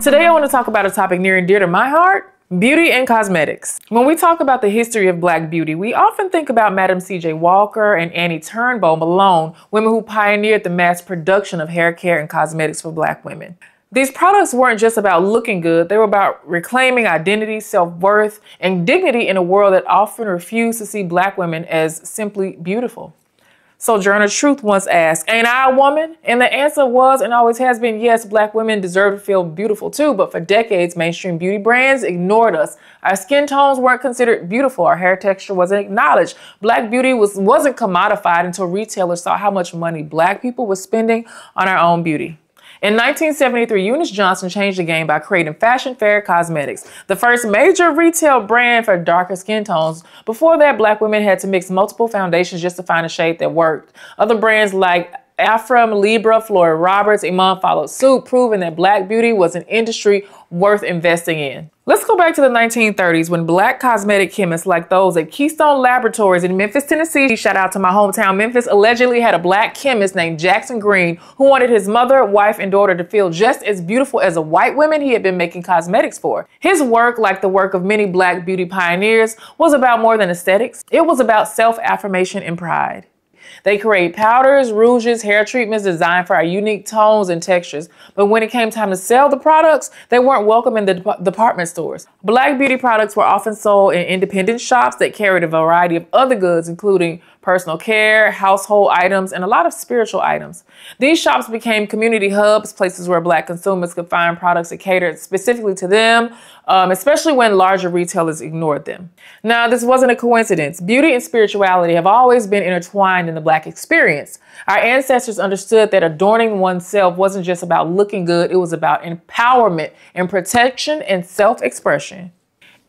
Today I want to talk about a topic near and dear to my heart: beauty and cosmetics. When we talk about the history of Black beauty, we often think about Madam C.J. Walker and Annie Turnbull Malone, women who pioneered the mass production of hair care and cosmetics for Black women. These products weren't just about looking good, they were about reclaiming identity, self-worth, and dignity in a world that often refused to see Black women as simply beautiful. Sojourner Truth once asked, "Ain't I a woman?" And the answer was and always has been yes, Black women deserve to feel beautiful too, but for decades, mainstream beauty brands ignored us. Our skin tones weren't considered beautiful. Our hair texture wasn't acknowledged. Black beauty wasn't commodified until retailers saw how much money Black people were spending on our own beauty. In 1973, Eunice Johnson changed the game by creating Fashion Fair Cosmetics, the first major retail brand for darker skin tones. Before that, Black women had to mix multiple foundations just to find a shade that worked. Other brands like Afram, Libra, Flora Roberts, Iman followed suit, proving that Black beauty was an industry worth investing in. Let's go back to the 1930s when Black cosmetic chemists like those at Keystone Laboratories in Memphis, Tennessee, shout out to my hometown Memphis, allegedly had a Black chemist named Jackson Green who wanted his mother, wife, and daughter to feel just as beautiful as the white women he had been making cosmetics for. His work, like the work of many Black beauty pioneers, was about more than aesthetics. It was about self-affirmation and pride. They create powders, rouges, hair treatments designed for our unique tones and textures. But when it came time to sell the products, they weren't welcome in the department stores. Black beauty products were often sold in independent shops that carried a variety of other goods, including personal care, household items, and a lot of spiritual items. These shops became community hubs, places where Black consumers could find products that catered specifically to them, especially when larger retailers ignored them. Now, this wasn't a coincidence. Beauty and spirituality have always been intertwined in the Black experience. Our ancestors understood that adorning oneself wasn't just about looking good, it was about empowerment and protection and self-expression.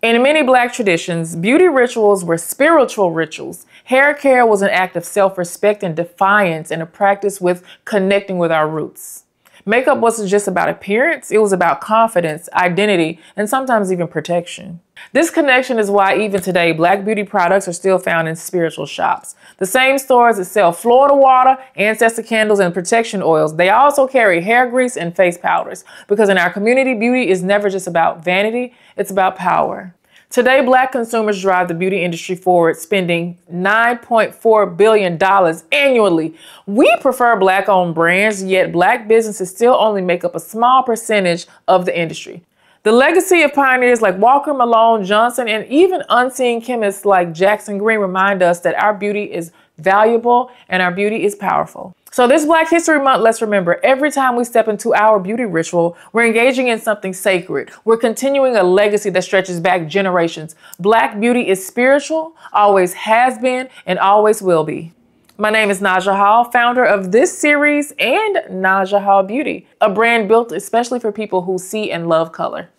In many Black traditions, beauty rituals were spiritual rituals. Hair care was an act of self-respect and defiance and a practice with connecting with our roots. Makeup wasn't just about appearance, it was about confidence, identity, and sometimes even protection. This connection is why even today, Black beauty products are still found in spiritual shops. The same stores that sell Florida water, ancestor candles, and protection oils, they also carry hair grease and face powders. Because in our community, beauty is never just about vanity, it's about power. Today, Black consumers drive the beauty industry forward, spending $9.4 billion annually. We prefer Black-owned brands, yet Black businesses still only make up a small percentage of the industry. The legacy of pioneers like Walker, Malone, Johnson, and even unseen chemists like Jackson Green remind us that our beauty is valuable and our beauty is powerful. So this Black History Month, let's remember, every time we step into our beauty ritual, we're engaging in something sacred. We're continuing a legacy that stretches back generations. Black beauty is spiritual, always has been, and always will be. My name is Naja Hall, founder of this series and Naja Hall Beauty, a brand built especially for people who see and love color.